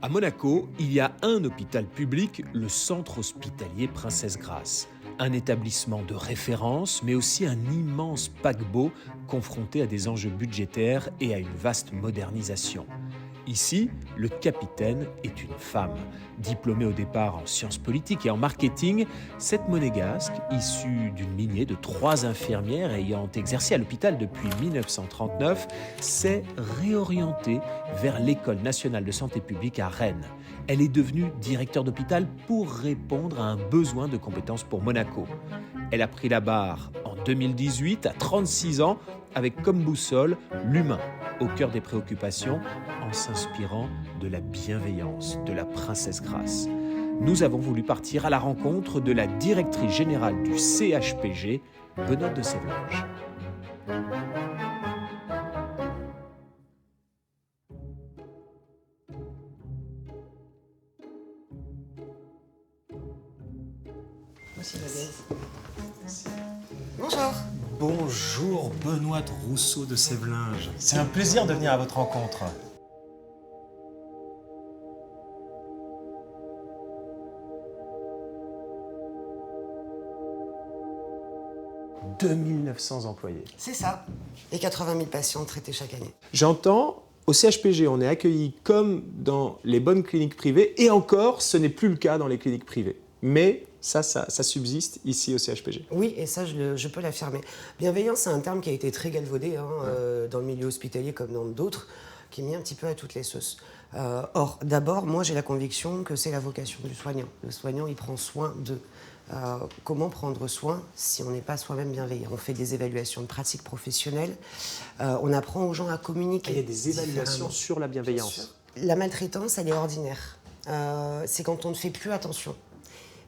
À Monaco, il y a un hôpital public, le Centre hospitalier Princesse Grace. Un établissement de référence, mais aussi un immense paquebot confronté à des enjeux budgétaires et à une vaste modernisation. Ici, le capitaine est une femme. Diplômée au départ en sciences politiques et en marketing, cette monégasque, issue d'une lignée de 3 infirmières ayant exercé à l'hôpital depuis 1939, s'est réorientée vers l'École nationale de santé publique à Rennes. Elle est devenue directeur d'hôpital pour répondre à un besoin de compétences pour Monaco. Elle a pris la barre en 2018, à 36 ans, avec comme boussole l'humain au cœur des préoccupations, en s'inspirant de la bienveillance de la Princesse Grace. Nous avons voulu partir à la rencontre de la directrice générale du CHPG, Benoît de Sévlange. Bonjour. Bonjour Benoît de Rousseau de Sévlange. C'est un plaisir de venir à votre rencontre. « 2900 employés. » C'est ça. Et 80 000 patients traités chaque année. J'entends, au CHPG, on est accueillis comme dans les bonnes cliniques privées, et encore, ce n'est plus le cas dans les cliniques privées. Mais ça subsiste ici au CHPG. Oui, et ça, je peux l'affirmer. Bienveillance, c'est un terme qui a été très galvaudé dans le milieu hospitalier comme dans d'autres, qui est mis un petit peu à toutes les sauces. Or, d'abord, moi, j'ai la conviction que c'est la vocation du soignant. Le soignant, il prend soin d'eux. Comment prendre soin si on n'est pas soi-même bienveillant? On fait des évaluations de pratiques professionnelles, on apprend aux gens à communiquer. Il y a des évaluations sur la bienveillance. La maltraitance, elle est ordinaire. C'est quand on ne fait plus attention.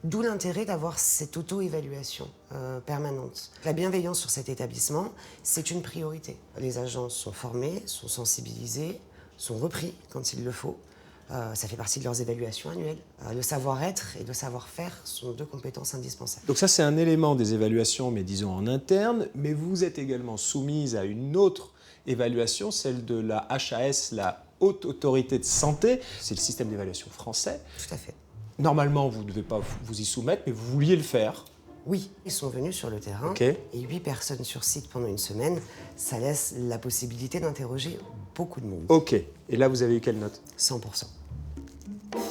D'où l'intérêt d'avoir cette auto-évaluation permanente. La bienveillance sur cet établissement, c'est une priorité. Les agents sont formés, sont sensibilisés, sont repris quand il le faut. Ça fait partie de leurs évaluations annuelles. Le savoir-être et le savoir-faire sont 2 compétences indispensables. Donc ça, c'est un élément des évaluations, mais disons en interne, mais vous êtes également soumise à une autre évaluation, celle de la HAS, la Haute Autorité de Santé. C'est le système d'évaluation français. Tout à fait. Normalement, vous ne devez pas vous y soumettre, mais vous vouliez le faire. Oui, ils sont venus sur le terrain, Okay. Et 8 personnes sur site pendant une semaine, ça laisse la possibilité d'interroger beaucoup de monde. Ok. Et là, vous avez eu quelle note? 100%.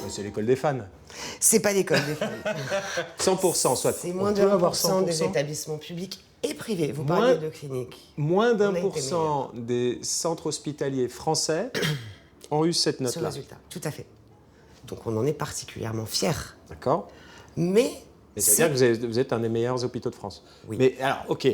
C'est l'école des fans. C'est pas l'école des femmes. 100%, soit. C'est moins de 1% des établissements publics et privés. Vous parlez de cliniques. Moins On a été d'1% des centres hospitaliers français ont eu cette Ce note-là. résultat, tout à fait. Donc on en est particulièrement fiers. D'accord. Mais c'est-à-dire que vous êtes un des meilleurs hôpitaux de France. Oui. Mais alors, ok.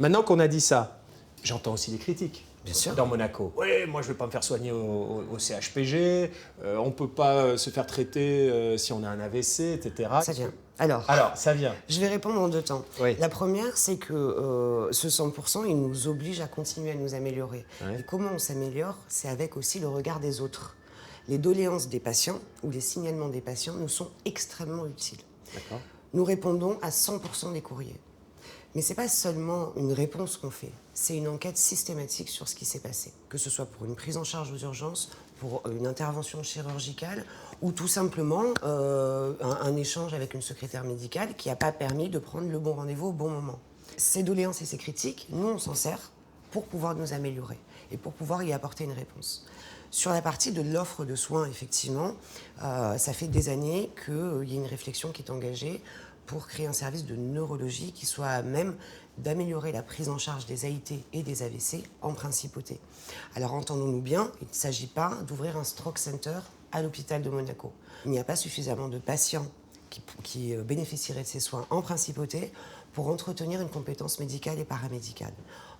Maintenant qu'on a dit ça, j'entends aussi des critiques. Bien sûr. Dans Monaco. Oui, moi je ne vais pas me faire soigner au CHPG, on ne peut pas se faire traiter si on a un AVC, etc. Ça vient. Alors, ça vient. je vais répondre en 2 temps. Oui. La première, c'est que ce 100%, il nous oblige à continuer à nous améliorer. Ouais. Et comment on s'améliore? C'est avec aussi le regard des autres. Les doléances des patients ou les signalements des patients nous sont extrêmement utiles. D'accord. Nous répondons à 100% des courriers. Mais ce n'est pas seulement une réponse qu'on fait, c'est une enquête systématique sur ce qui s'est passé. Que ce soit pour une prise en charge aux urgences, pour une intervention chirurgicale, ou tout simplement un échange avec une secrétaire médicale qui n'a pas permis de prendre le bon rendez-vous au bon moment. Ces doléances et ces critiques, nous on s'en sert pour pouvoir nous améliorer et pour pouvoir y apporter une réponse. Sur la partie de l'offre de soins, effectivement, ça fait des années qu'il y a une réflexion qui est engagée pour créer un service de neurologie qui soit à même d'améliorer la prise en charge des AIT et des AVC en principauté. Alors entendons-nous bien, il ne s'agit pas d'ouvrir un stroke center à l'hôpital de Monaco. Il n'y a pas suffisamment de patients qui bénéficieraient de ces soins en principauté pour entretenir une compétence médicale et paramédicale.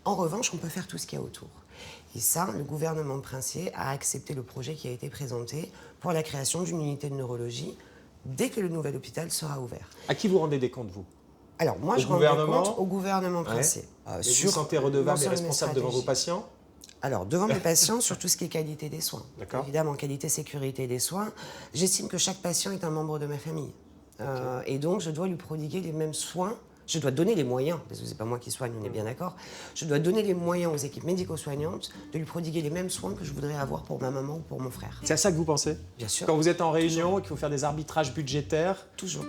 En revanche, on peut faire tout ce qu'il y a autour. Et ça, le gouvernement de Princier a accepté le projet qui a été présenté pour la création d'une unité de neurologie dès que le nouvel hôpital sera ouvert. À qui vous rendez des comptes, vous? Alors, moi, je rends des comptes au gouvernement Princier. Ouais. Vous vous sentez redevable et responsable devant vos patients? Alors, devant mes patients, sur tout ce qui est qualité des soins. D'accord. Évidemment, qualité, sécurité des soins. J'estime que chaque patient est un membre de ma famille. Et donc, je dois lui prodiguer les mêmes soins Je dois donner les moyens, parce que c'est pas moi qui soigne, on est bien d'accord, je dois donner les moyens aux équipes médico-soignantes de lui prodiguer les mêmes soins que je voudrais avoir pour ma maman ou pour mon frère. C'est à ça que vous pensez? Bien sûr. Quand vous êtes en réunion et qu'il faut faire des arbitrages budgétaires? Toujours.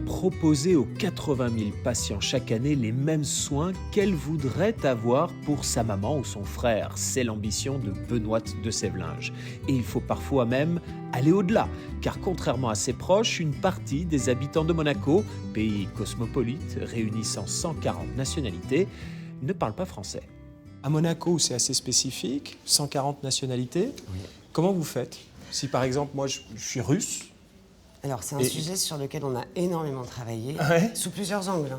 Proposer aux 80 000 patients chaque année les mêmes soins qu'elle voudrait avoir pour sa maman ou son frère. C'est l'ambition de Benoît de Sévelinge. Et il faut parfois même aller au-delà, car contrairement à ses proches, une partie des habitants de Monaco, pays cosmopolite réunissant 140 nationalités, ne parle pas français. À Monaco, c'est assez spécifique, 140 nationalités. Oui. Comment vous faites? Si par exemple, moi je suis russe. Alors, c'est un sujet sur lequel on a énormément travaillé, sous plusieurs angles.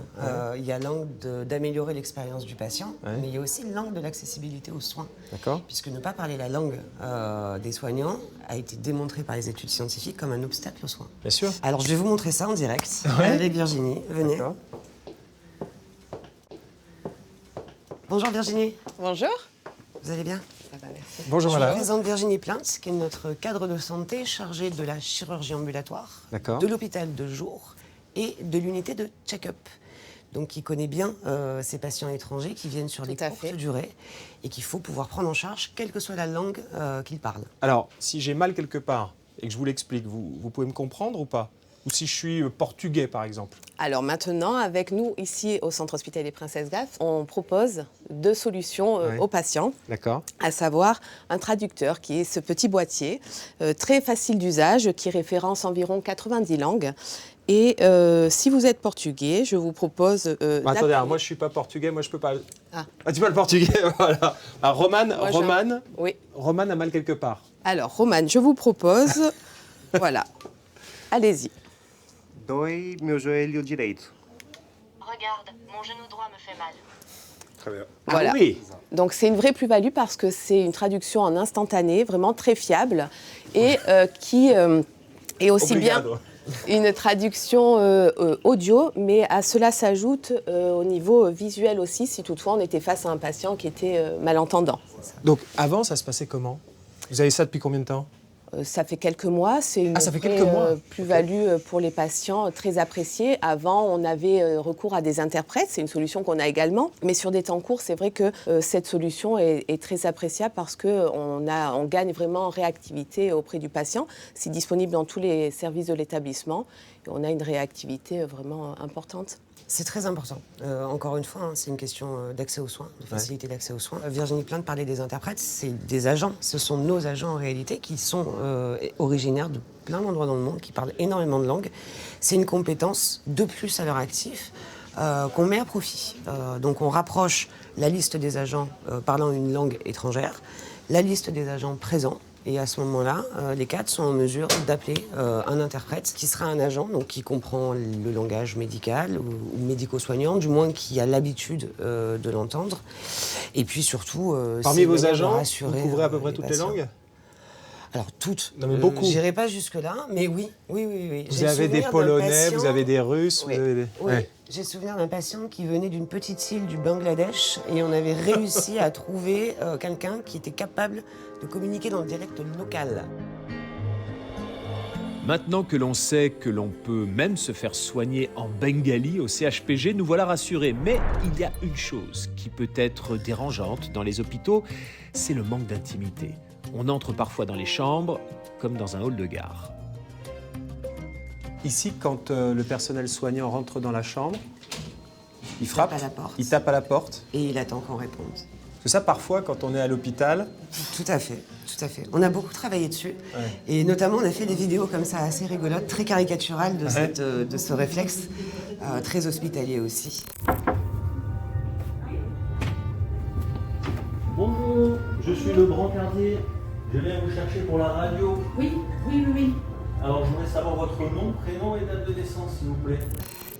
Il y a l'angle d'améliorer l'expérience du patient, mais il y a aussi l'angle de l'accessibilité aux soins. D'accord. Puisque ne pas parler la langue des soignants a été démontré par les études scientifiques comme un obstacle aux soins. Bien sûr. Alors, je vais vous montrer ça en direct avec Virginie. Venez. Bonjour Virginie. Bonjour. Vous allez bien? Ça va, merci. Bonjour Je vous madame. présente Virginie Plainte, qui est notre cadre de santé chargée de la chirurgie ambulatoire, D'accord. de l'hôpital de jour et de l'unité de check-up. Donc qui connaît bien ces patients étrangers qui viennent sur des Tout à courtes fait. durées et qu'il faut pouvoir prendre en charge, quelle que soit la langue qu'ils parlent. Alors, si j'ai mal quelque part et que je vous l'explique, vous pouvez me comprendre ou pas? Ou si je suis portugais par exemple? Alors maintenant, avec nous, ici au Centre hospitalier Princesse Grasse, on propose 2 solutions aux patients, D'accord. à savoir un traducteur qui est ce petit boîtier, très facile d'usage, qui référence environ 90 langues. Et si vous êtes portugais, je vous propose... Attendez, alors, moi je suis pas portugais, moi je peux pas... Ah. tu parles portugais, voilà. Alors, Romane Oui. Romane a mal quelque part. Alors, Romane, je vous propose... Voilà. Allez-y. Dói meu joelho direito. Regarde, mon genou droit me fait mal. Très bien. Voilà. Ah oui. Donc c'est une vraie plus-value parce que c'est une traduction en instantané, vraiment très fiable, et qui est aussi bien une traduction audio, mais à cela s'ajoute au niveau visuel aussi, si toutefois on était face à un patient qui était malentendant. Donc avant, ça se passait comment? Vous avez ça depuis combien de temps? Ça fait quelques mois, c'est une ça fait vraie, quelques mois. plus-value pour les patients, très appréciée. Avant, on avait recours à des interprètes, c'est une solution qu'on a également. Mais sur des temps courts, c'est vrai que cette solution est très appréciable parce qu'on gagne vraiment en réactivité auprès du patient. C'est disponible dans tous les services de l'établissement et on a une réactivité vraiment importante. C'est très important. Encore une fois, c'est une question d'accès aux soins, de facilité d'accès aux soins. Virginie Plainte parlait des interprètes, c'est des agents. Ce sont nos agents en réalité qui sont originaires de plein d'endroits dans le monde, qui parlent énormément de langues. C'est une compétence de plus à leur actif qu'on met à profit. Donc on rapproche la liste des agents parlant une langue étrangère, la liste des agents présents. Et à ce moment-là, les cadres sont en mesure d'appeler un interprète qui sera un agent, donc qui comprend le langage médical ou médico-soignant, du moins qui a l'habitude de l'entendre. Et puis surtout... Parmi vos agents, vous vous couvrez à peu près toutes les langues? Alors toutes. Non mais beaucoup. J'irai pas jusque-là, mais oui. Vous avez des Polonais, vous avez des Russes, Oui. vous avez des... Oui. Ouais. J'ai le souvenir d'un patient qui venait d'une petite île du Bangladesh et on avait réussi à trouver quelqu'un qui était capable de communiquer dans le dialecte local. Maintenant que l'on sait que l'on peut même se faire soigner en bengali au CHPG, nous voilà rassurés. Mais il y a une chose qui peut être dérangeante dans les hôpitaux, c'est le manque d'intimité. On entre parfois dans les chambres comme dans un hall de gare. Ici, quand le personnel soignant rentre dans la chambre, il frappe, tape à la porte. il tape à la porte. Et il attend qu'on réponde. Parce que ça, parfois, quand on est à l'hôpital, Tout à fait, tout à fait. On a beaucoup travaillé dessus. Et notamment, on a fait des vidéos comme ça assez rigolotes, très caricaturales de ce réflexe, très hospitalier aussi. Bonjour, je suis le brancardier. Je viens vous chercher pour la radio. Oui. Alors, je voudrais savoir votre nom, prénom et date de naissance, s'il vous plaît.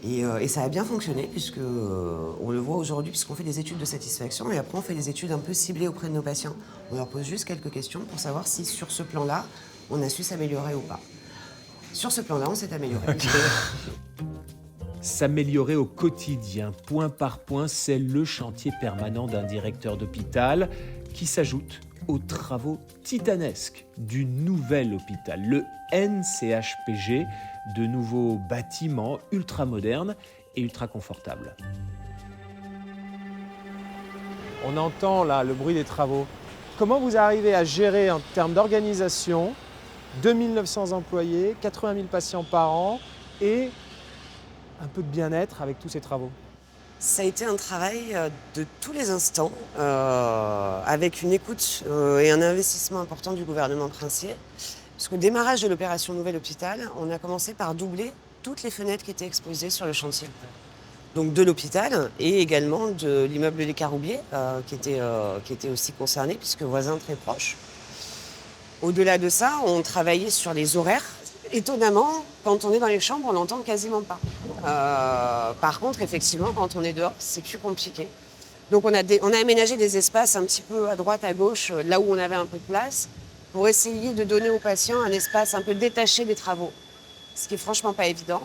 Et ça a bien fonctionné, puisque on le voit aujourd'hui, puisqu'on fait des études de satisfaction, et après on fait des études un peu ciblées auprès de nos patients. On leur pose juste quelques questions pour savoir si sur ce plan-là, on a su s'améliorer ou pas. Sur ce plan-là, on s'est amélioré. S'améliorer au quotidien, point par point, c'est le chantier permanent d'un directeur d'hôpital qui s'ajoute aux travaux titanesques du nouvel hôpital, le NCHPG, de nouveaux bâtiments ultra-modernes et ultra-confortables. On entend là le bruit des travaux. Comment vous arrivez à gérer en termes d'organisation 2900 employés, 80 000 patients par an et un peu de bien-être avec tous ces travaux? Ça a été un travail de tous les instants, avec une écoute et un investissement important du gouvernement princier. Parce qu'au démarrage de l'opération Nouvel Hôpital, on a commencé par doubler toutes les fenêtres qui étaient exposées sur le chantier. Donc de l'hôpital et également de l'immeuble Les Caroubiers, qui était aussi concerné, puisque voisin très proche. Au-delà de ça, on travaillait sur les horaires. Étonnamment, quand on est dans les chambres, on n'entend quasiment pas. Par contre, effectivement, quand on est dehors, c'est plus compliqué. Donc on a aménagé des espaces un petit peu à droite, à gauche, là où on avait un peu de place, pour essayer de donner aux patients un espace un peu détaché des travaux, ce qui est franchement pas évident.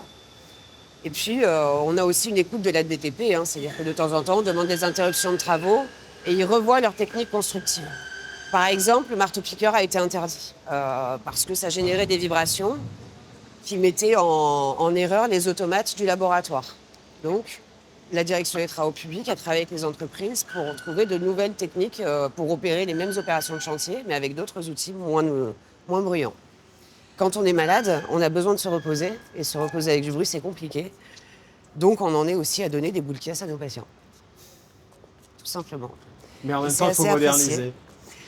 Et puis, on a aussi une écoute de la DTP, c'est-à-dire que de temps en temps, on demande des interruptions de travaux et ils revoient leur technique constructive. Par exemple, le marteau-piqueur a été interdit parce que ça générait des vibrations qui mettaient en erreur les automates du laboratoire. Donc, la direction des travaux publics a travaillé avec les entreprises pour trouver de nouvelles techniques pour opérer les mêmes opérations de chantier, mais avec d'autres outils moins bruyants. Quand on est malade, on a besoin de se reposer, et se reposer avec du bruit, c'est compliqué. Donc, on en est aussi à donner des boules caisses à nos patients. Tout simplement. Mais en même Et temps, il c'est faut assez moderniser. apprécié.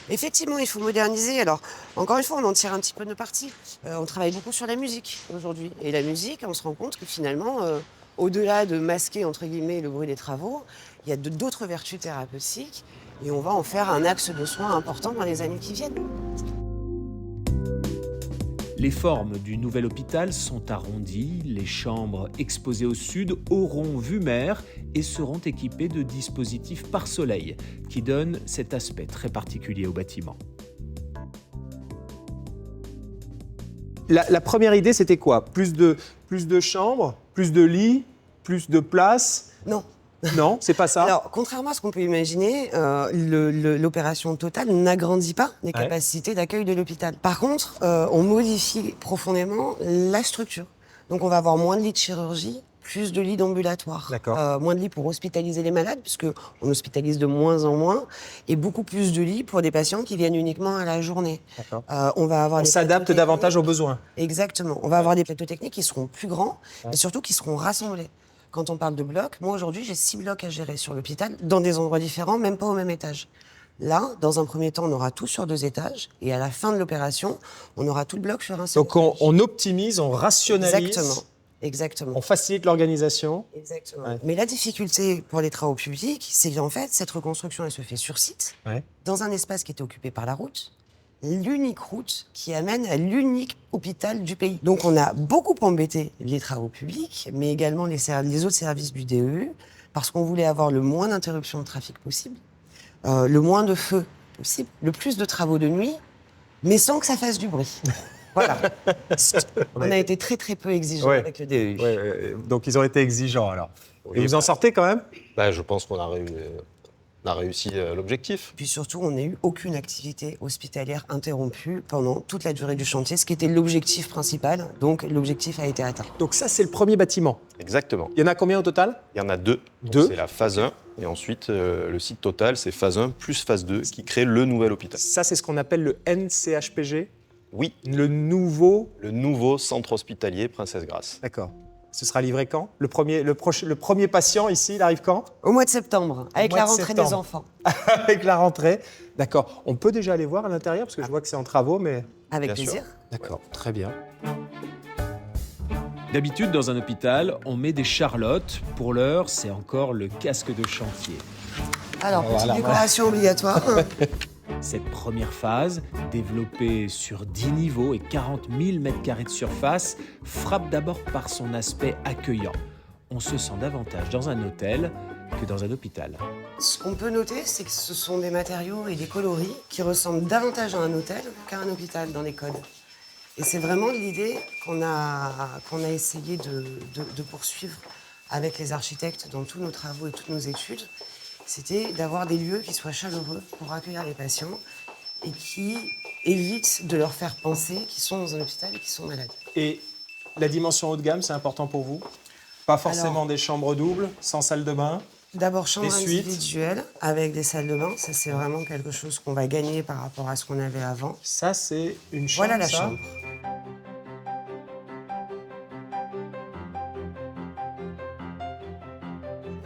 Effectivement, il faut moderniser. Alors, encore une fois, on en tire un petit peu de parti. On travaille beaucoup sur la musique aujourd'hui. Et la musique, on se rend compte que finalement, au-delà de masquer, entre guillemets, le bruit des travaux, il y a d'autres vertus thérapeutiques. Et on va en faire un axe de soins important dans les années qui viennent. Les formes du nouvel hôpital sont arrondies, les chambres exposées au sud auront vue mer et seront équipées de dispositifs pare-soleil qui donnent cet aspect très particulier au bâtiment. La première idée, c'était quoi? Plus de chambres, plus de lits, plus de places? Non. Non, c'est pas ça. Alors, contrairement à ce qu'on peut imaginer, l'opération totale n'agrandit pas les capacités d'accueil de l'hôpital. Par contre, on modifie profondément la structure. Donc, on va avoir moins de lits de chirurgie, plus de lits d'ambulatoire. D'accord. Moins de lits pour hospitaliser les malades, puisqu'on hospitalise de moins en moins, et beaucoup plus de lits pour des patients qui viennent uniquement à la journée. D'accord. On s'adapte davantage aux besoins. Exactement. On va avoir des plateaux techniques qui seront plus grands, mais surtout qui seront rassemblés. Quand on parle de blocs, moi aujourd'hui j'ai 6 blocs à gérer sur l'hôpital, dans des endroits différents, même pas au même étage. Là, dans un premier temps, on aura tout sur 2 étages, et à la fin de l'opération, on aura tout le bloc sur un seul Donc on optimise, on rationalise. Exactement. On facilite l'organisation. Exactement. Ouais. Mais la difficulté pour les travaux publics, c'est qu'en fait, cette reconstruction, elle se fait sur site, dans un espace qui était occupé par la route, l'unique route qui amène à l'unique hôpital du pays. Donc on a beaucoup embêté les travaux publics, mais également les autres services du DEU, parce qu'on voulait avoir le moins d'interruptions de trafic possible, le moins de feux possible, le plus de travaux de nuit, mais sans que ça fasse du bruit. Voilà. On a été très très peu exigeants avec le DEU. Donc ils ont été exigeants alors. Et vous en sortez quand même? Je pense qu'on a réussi l'objectif. Puis surtout, on n'a eu aucune activité hospitalière interrompue pendant toute la durée du chantier, ce qui était l'objectif principal. Donc l'objectif a été atteint. Donc ça, c'est le premier bâtiment. Exactement. Il y en a combien au total? Il y en a 2. Deux. C'est la phase 1. Et ensuite, le site total, c'est phase 1 plus phase 2 qui crée le nouvel hôpital. Ça, c'est ce qu'on appelle le NCHPG? Oui. Le nouveau centre hospitalier Princesse Grasse. D'accord. Ce sera livré quand? Le premier patient ici, il arrive quand? Au mois de septembre, avec la rentrée des enfants. Avec la rentrée. D'accord. On peut déjà aller voir à l'intérieur, parce que je vois que c'est en travaux, mais... Avec Bien plaisir. sûr. D'accord, très bien. D'habitude, dans un hôpital, on met des charlottes. Pour l'heure, c'est encore le casque de chantier. Alors, petite décoration obligatoire. Cette première phase, développée sur 10 niveaux et 40 000 m² de surface, frappe d'abord par son aspect accueillant. On se sent davantage dans un hôtel que dans un hôpital. Ce qu'on peut noter, c'est que ce sont des matériaux et des coloris qui ressemblent davantage à un hôtel qu'à un hôpital dans les codes. Et c'est vraiment l'idée qu'on a essayé de poursuivre avec les architectes dans tous nos travaux et toutes nos études. C'était d'avoir des lieux qui soient chaleureux pour accueillir les patients et qui évitent de leur faire penser qu'ils sont dans un hôpital et qu'ils sont malades. Et la dimension haut de gamme, c'est important pour vous? Pas forcément des chambres doubles, sans salle de bain? D'abord, chambre Des suites. individuelle avec des salles de bain. Ça, c'est vraiment quelque chose qu'on va gagner par rapport à ce qu'on avait avant. Ça, c'est une chambre, Voilà la ça? chambre.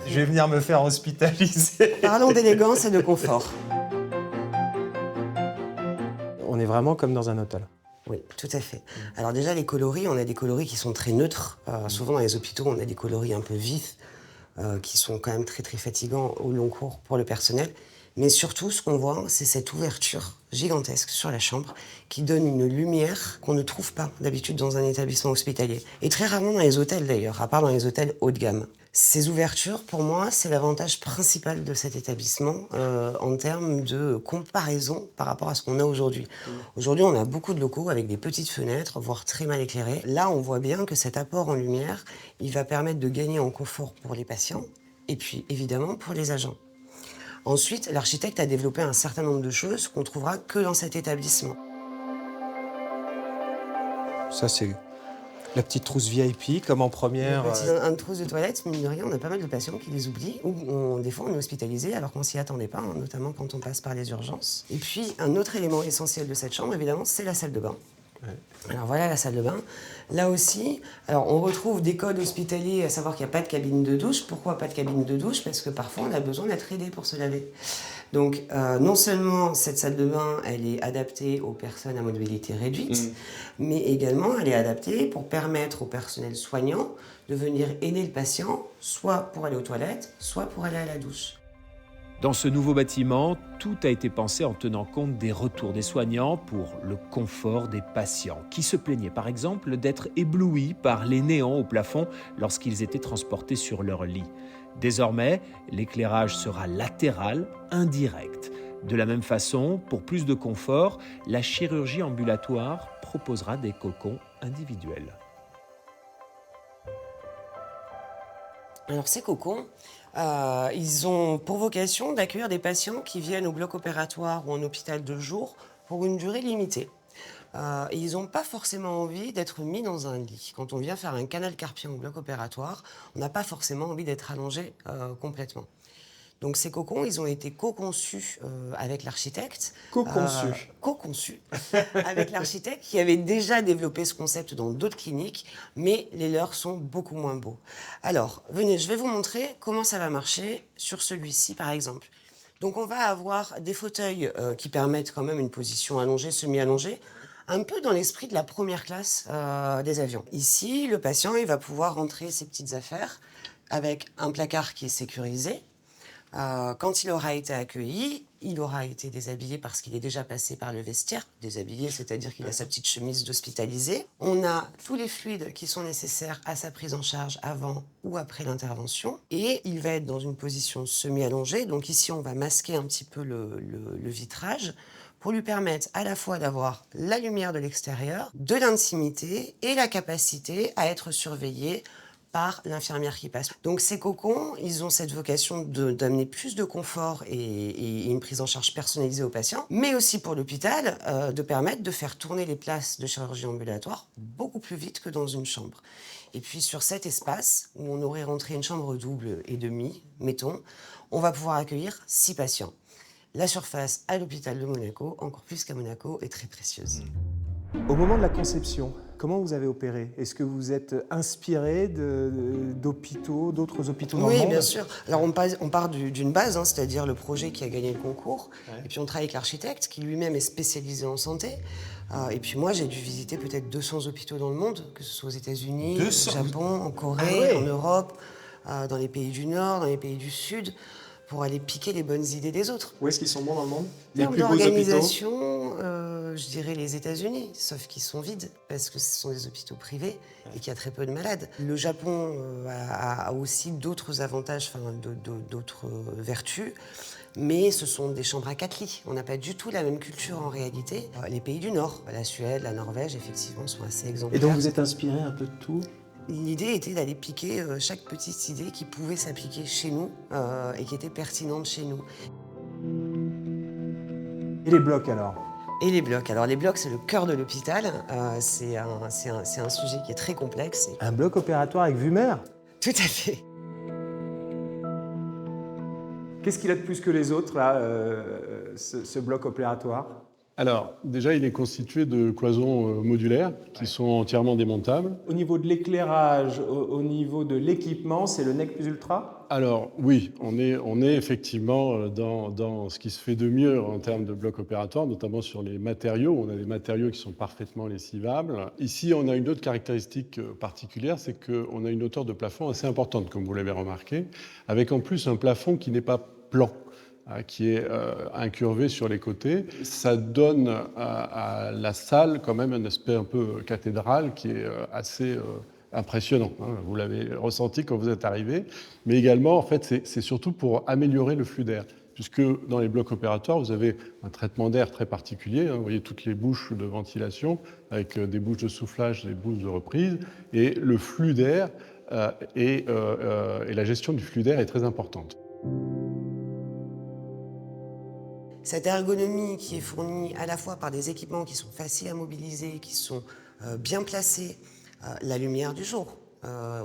Je vais venir me faire hospitaliser. Parlons d'élégance et de confort. On est vraiment comme dans un hôtel. Oui, tout à fait. Alors déjà, les coloris, on a des coloris qui sont très neutres. Souvent, dans les hôpitaux, on a des coloris un peu vifs, qui sont quand même très, très fatigants au long cours pour le personnel. Mais surtout, ce qu'on voit, c'est cette ouverture gigantesque sur la chambre qui donne une lumière qu'on ne trouve pas d'habitude dans un établissement hospitalier. Et très rarement dans les hôtels d'ailleurs, à part dans les hôtels haut de gamme. Ces ouvertures, pour moi, c'est l'avantage principal de cet établissement en termes de comparaison par rapport à ce qu'on a aujourd'hui. Aujourd'hui, on a beaucoup de locaux avec des petites fenêtres, voire très mal éclairés. Là, on voit bien que cet apport en lumière, il va permettre de gagner en confort pour les patients et puis évidemment pour les agents. Ensuite, l'architecte a développé un certain nombre de choses qu'on trouvera que dans cet établissement. Ça, c'est la petite trousse VIP, comme en première. Une trousse de toilette, mine de rien, on a pas mal de patients qui les oublient. Ou des fois, on est hospitalisé alors qu'on s'y attendait pas, hein, notamment quand on passe par les urgences. Et puis, un autre élément essentiel de cette chambre, évidemment, c'est la salle de bain. Ouais. Alors voilà la salle de bain. Là aussi, alors on retrouve des codes hospitaliers, à savoir qu'il n'y a pas de cabine de douche. Pourquoi pas de cabine de douche? Parce que parfois on a besoin d'être aidé pour se laver. Donc non seulement cette salle de bain, elle est adaptée aux personnes à mobilité réduite, mais également elle est adaptée pour permettre au personnel soignant de venir aider le patient, soit pour aller aux toilettes, soit pour aller à la douche. Dans ce nouveau bâtiment, tout a été pensé en tenant compte des retours des soignants pour le confort des patients, qui se plaignaient par exemple d'être éblouis par les néons au plafond lorsqu'ils étaient transportés sur leur lit. Désormais, l'éclairage sera latéral, indirect. De la même façon, pour plus de confort, la chirurgie ambulatoire proposera des cocons individuels. Alors ces cocons, ils ont pour vocation d'accueillir des patients qui viennent au bloc opératoire ou en hôpital de jour pour une durée limitée. Et ils n'ont pas forcément envie d'être mis dans un lit. Quand on vient faire un canal carpien au bloc opératoire, on n'a pas forcément envie d'être allongé complètement. Donc ces cocons, ils ont été co-conçus avec l'architecte. Co-conçus. Co-conçus avec l'architecte qui avait déjà développé ce concept dans d'autres cliniques, mais les leurs sont beaucoup moins beaux. Alors, venez, je vais vous montrer comment ça va marcher sur celui-ci, par exemple. Donc on va avoir des fauteuils qui permettent quand même une position allongée, semi-allongée, un peu dans l'esprit de la première classe des avions. Ici, le patient, il va pouvoir rentrer ses petites affaires avec un placard qui est sécurisé. Quand il aura été accueilli, il aura été déshabillé parce qu'il est déjà passé par le vestiaire. Déshabillé, c'est-à-dire qu'il a sa petite chemise d'hospitalisé. On a tous les fluides qui sont nécessaires à sa prise en charge avant ou après l'intervention. Et il va être dans une position semi-allongée. Donc ici, on va masquer un petit peu le vitrage pour lui permettre à la fois d'avoir la lumière de l'extérieur, de l'intimité et la capacité à être surveillé par l'infirmière qui passe. Donc ces cocons, ils ont cette vocation d'amener plus de confort et une prise en charge personnalisée aux patients, mais aussi pour l'hôpital, de permettre de faire tourner les places de chirurgie ambulatoire beaucoup plus vite que dans une chambre. Et puis sur cet espace, où on aurait rentré une chambre double et demie, mettons, on va pouvoir accueillir 6 patients. La surface à l'hôpital de Monaco, encore plus qu'à Monaco, est très précieuse. Au moment de la conception, comment vous avez opéré? Est-ce que vous êtes inspiré d'hôpitaux, d'autres hôpitaux dans le monde? Oui, bien sûr. Alors on part d'une base, hein, c'est-à-dire le projet qui a gagné le concours. Ouais. Et puis on travaille avec l'architecte qui lui-même est spécialisé en santé. Et puis moi, j'ai dû visiter peut-être 200 hôpitaux dans le monde, que ce soit aux États-Unis, au Japon, en Corée, en Europe, dans les pays du Nord, dans les pays du Sud, pour aller piquer les bonnes idées des autres. Où est-ce qu'ils sont bons dans le monde? Les plus beaux hôpitaux, je dirais les États-Unis, sauf qu'ils sont vides, parce que ce sont des hôpitaux privés et qu'il y a très peu de malades. Le Japon a aussi d'autres avantages, d'autres vertus, mais ce sont des chambres à 4 lits. On n'a pas du tout la même culture en réalité. Les pays du Nord, la Suède, la Norvège, effectivement, sont assez exemplaires. Et donc vous êtes inspiré un peu de tout? L'idée était d'aller piquer chaque petite idée qui pouvait s'appliquer chez nous et qui était pertinente chez nous. Et les blocs alors? et les blocs. Alors les blocs, c'est le cœur de l'hôpital. C'est un sujet qui est très complexe. Un bloc opératoire avec vue mer? Tout à fait. Qu'est-ce qu'il a de plus que les autres, là, ce bloc opératoire? Alors, déjà, il est constitué de cloisons modulaires qui sont entièrement démontables. Au niveau de l'éclairage, au niveau de l'équipement, c'est le NEC plus ultra? Alors, oui, on est effectivement dans ce qui se fait de mieux en termes de bloc opératoire, notamment sur les matériaux. On a des matériaux qui sont parfaitement lessivables. Ici, on a une autre caractéristique particulière, c'est qu'on a une hauteur de plafond assez importante, comme vous l'avez remarqué, avec en plus un plafond qui n'est pas plan, qui est incurvé sur les côtés. Ça donne à la salle quand même un aspect un peu cathédrale qui est assez impressionnant. Vous l'avez ressenti quand vous êtes arrivé. Mais également, en fait, c'est surtout pour améliorer le flux d'air. Puisque dans les blocs opératoires, vous avez un traitement d'air très particulier. Vous voyez toutes les bouches de ventilation avec des bouches de soufflage, des bouches de reprise. Et le flux d'air et la gestion du flux d'air est très importante. Cette ergonomie qui est fournie à la fois par des équipements qui sont faciles à mobiliser, qui sont bien placés, la lumière du jour.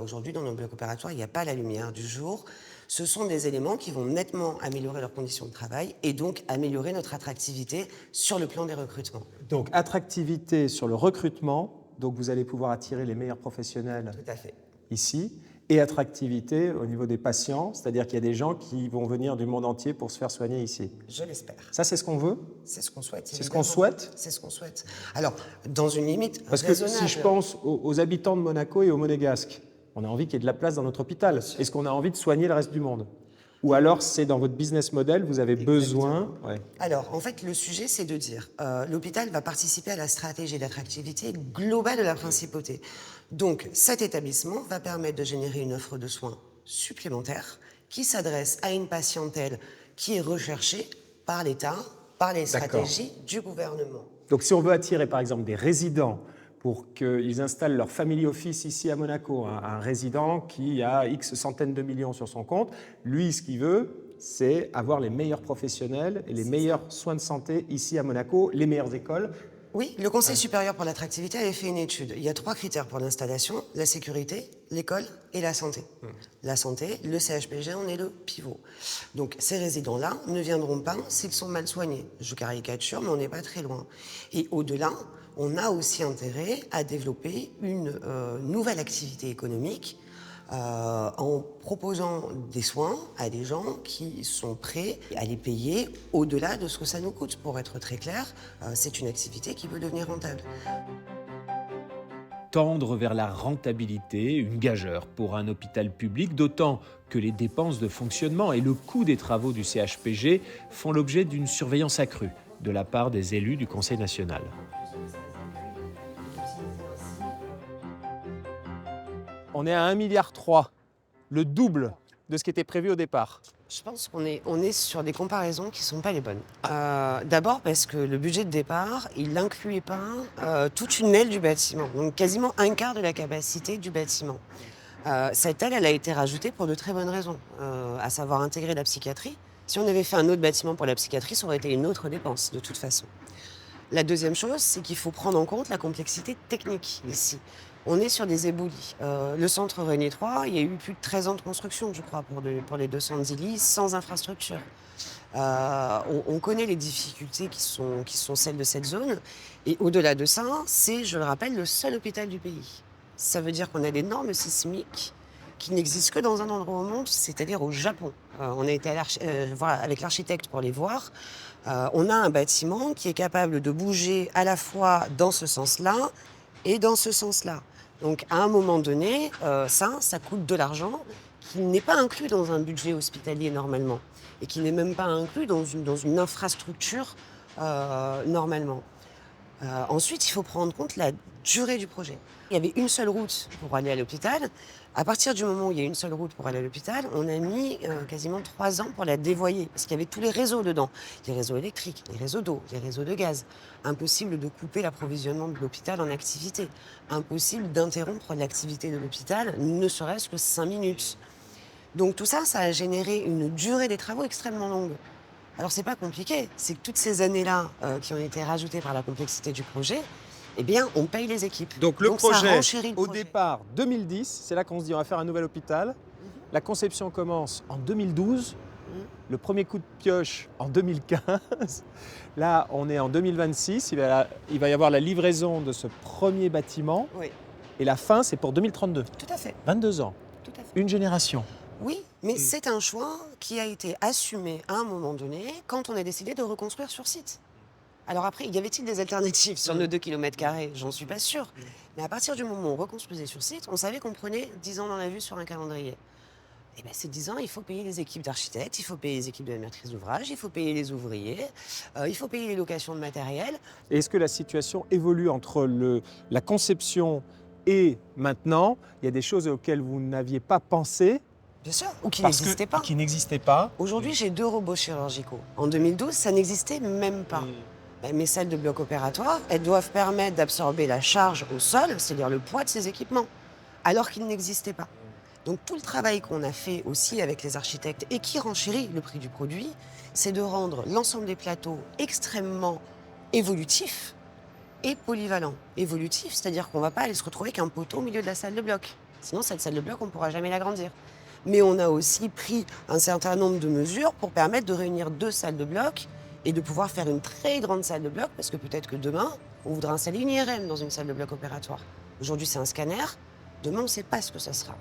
Aujourd'hui, dans nos blocs opératoires, il n'y a pas la lumière du jour. Ce sont des éléments qui vont nettement améliorer leurs conditions de travail et donc améliorer notre attractivité sur le plan des recrutements. Donc, attractivité sur le recrutement, donc vous allez pouvoir attirer les meilleurs professionnels Tout à fait. ici, et attractivité au niveau des patients, c'est-à-dire qu'il y a des gens qui vont venir du monde entier pour se faire soigner ici. Je l'espère. Ça, c'est ce qu'on veut? C'est ce qu'on souhaite. C'est ce qu'on souhaite? C'est ce qu'on souhaite. Alors, dans une limite Parce que raisonnable. si je pense aux habitants de Monaco et aux Monégasques, on a envie qu'il y ait de la place dans notre hôpital. Est-ce qu'on a envie de soigner le reste du monde? Ou alors, c'est dans votre business model, vous avez besoin... Ouais. Alors, en fait, le sujet, c'est de dire l'hôpital va participer à la stratégie d'attractivité globale de la principauté. Donc, cet établissement va permettre de générer une offre de soins supplémentaire qui s'adresse à une patientèle qui est recherchée par l'État, par les stratégies du gouvernement. Donc, si on veut attirer, par exemple, des résidents pour qu'ils installent leur family office ici à Monaco, un résident qui a X centaines de millions sur son compte, lui, ce qu'il veut, c'est avoir les meilleurs professionnels et les meilleurs soins de santé ici à Monaco, les meilleures écoles. Oui, le Conseil supérieur pour l'attractivité avait fait une étude. Il y a 3 critères pour l'installation, la sécurité, l'école et la santé. La santé, le CHPG en est le pivot. Donc ces résidents-là ne viendront pas s'ils sont mal soignés. Je caricature, mais on n'est pas très loin. Et au-delà, on a aussi intérêt à développer une nouvelle activité économique en proposant des soins à des gens qui sont prêts à les payer au-delà de ce que ça nous coûte. Pour être très clair, c'est une activité qui peut devenir rentable. Tendre vers la rentabilité, une gageure pour un hôpital public, d'autant que les dépenses de fonctionnement et le coût des travaux du CHPG font l'objet d'une surveillance accrue de la part des élus du Conseil national. On est à 1,3 milliard, le double de ce qui était prévu au départ. Je pense qu'on est sur des comparaisons qui ne sont pas les bonnes. D'abord parce que le budget de départ, il n'incluait pas toute une aile du bâtiment, donc quasiment un quart de la capacité du bâtiment. Cette aile, elle a été rajoutée pour de très bonnes raisons, à savoir intégrer la psychiatrie. Si on avait fait un autre bâtiment pour la psychiatrie, ça aurait été une autre dépense, de toute façon. La deuxième chose, c'est qu'il faut prendre en compte la complexité technique ici. On est sur des éboulis. Le centre René III, il y a eu plus de 13 ans de construction, je crois, pour les 210 lits, sans infrastructure. On connaît les difficultés qui sont celles de cette zone. Et au-delà de ça, c'est, je le rappelle, le seul hôpital du pays. Ça veut dire qu'on a des normes sismiques qui n'existent que dans un endroit au monde, c'est-à-dire au Japon. On a été avec l'architecte pour les voir. On a un bâtiment qui est capable de bouger à la fois dans ce sens-là et dans ce sens-là. Donc, à un moment donné, ça coûte de l'argent qui n'est pas inclus dans un budget hospitalier normalement et qui n'est même pas inclus dans une infrastructure normalement. Ensuite, il faut prendre en compte la durée du projet. Il y avait une seule route pour aller à l'hôpital. À partir du moment où il y a une seule route pour aller à l'hôpital, on a mis quasiment 3 ans pour la dévoyer, parce qu'il y avait tous les réseaux dedans. Les réseaux électriques, les réseaux d'eau, les réseaux de gaz. Impossible de couper l'approvisionnement de l'hôpital en activité. Impossible d'interrompre l'activité de l'hôpital, ne serait-ce que 5 minutes. Donc tout ça, ça a généré une durée des travaux extrêmement longue. Alors c'est pas compliqué, c'est que toutes ces années-là qui ont été rajoutées par la complexité du projet, eh bien on paye les équipes. Donc le ça projet, renchérit le au projet. départ, 2010, c'est là qu'on se dit on va faire un nouvel hôpital. La conception commence en 2012, le premier coup de pioche en 2015. Là, on est en 2026, il va y avoir la livraison de ce premier bâtiment. Oui, Et la fin, c'est pour 2032. tout à fait. 22 ans, Tout à fait. une génération. Oui, mais c'est un choix qui a été assumé à un moment donné quand on a décidé de reconstruire sur site. Alors après, y avait-il des alternatives sur nos 2 km²? J'en suis pas sûre. Mais à partir du moment où on reconstruisait sur site, on savait qu'on prenait 10 ans dans la vue sur un calendrier. Et bien ces 10 ans, il faut payer les équipes d'architectes, il faut payer les équipes de la maîtrise d'ouvrage, il faut payer les ouvriers, il faut payer les locations de matériel. Et est-ce que la situation évolue entre la conception et maintenant? Il y a des choses auxquelles vous n'aviez pas pensé. Bien sûr, ou qui Parce n'existaient pas. Qui n'existaient pas. Aujourd'hui, j'ai 2 robots chirurgicaux. En 2012, ça n'existait même pas. Ben, mes salles de bloc opératoire, elles doivent permettre d'absorber la charge au sol, c'est-à-dire le poids de ces équipements, alors qu'ils n'existaient pas. Donc tout le travail qu'on a fait aussi avec les architectes et qui renchérit le prix du produit, c'est de rendre l'ensemble des plateaux extrêmement évolutifs et polyvalents. Évolutifs, c'est-à-dire qu'on ne va pas aller se retrouver qu'un poteau au milieu de la salle de bloc. Sinon, cette salle de bloc, on ne pourra jamais l'agrandir. Mais on a aussi pris un certain nombre de mesures pour permettre de réunir 2 salles de bloc et de pouvoir faire une très grande salle de bloc, parce que peut-être que demain, on voudra installer une IRM dans une salle de bloc opératoire. Aujourd'hui, c'est un scanner. Demain, on ne sait pas ce que ça sera.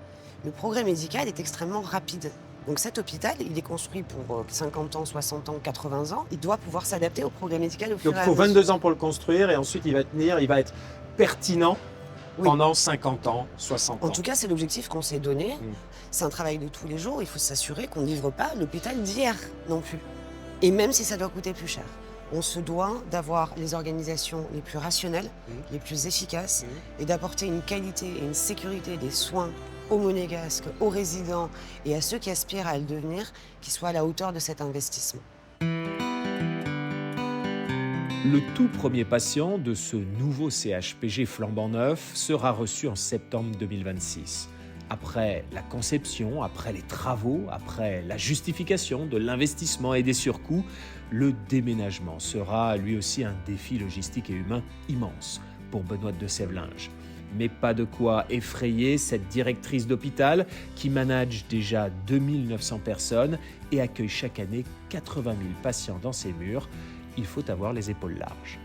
Le progrès médical est extrêmement rapide. Donc cet hôpital, il est construit pour 50 ans, 60 ans, 80 ans. Il doit pouvoir s'adapter au progrès médical au fur Donc et il à faut mesure. 22 ans pour le construire et ensuite il va tenir, il va être pertinent pendant 50 ans, 60 ans. En tout cas, c'est l'objectif qu'on s'est donné. C'est un travail de tous les jours. Il faut s'assurer qu'on ne livre pas l'hôpital d'hier non plus. Et même si ça doit coûter plus cher. On se doit d'avoir les organisations les plus rationnelles, les plus efficaces et d'apporter une qualité et une sécurité des soins aux monégasques, aux résidents et à ceux qui aspirent à le devenir, qui soient à la hauteur de cet investissement. Le tout premier patient de ce nouveau CHPG flambant neuf sera reçu en septembre 2026. Après la conception, après les travaux, après la justification de l'investissement et des surcoûts, le déménagement sera lui aussi un défi logistique et humain immense pour Benoît de Sévelinges. Mais pas de quoi effrayer cette directrice d'hôpital qui manage déjà 2900 personnes et accueille chaque année 80 000 patients dans ses murs. Il faut avoir les épaules larges.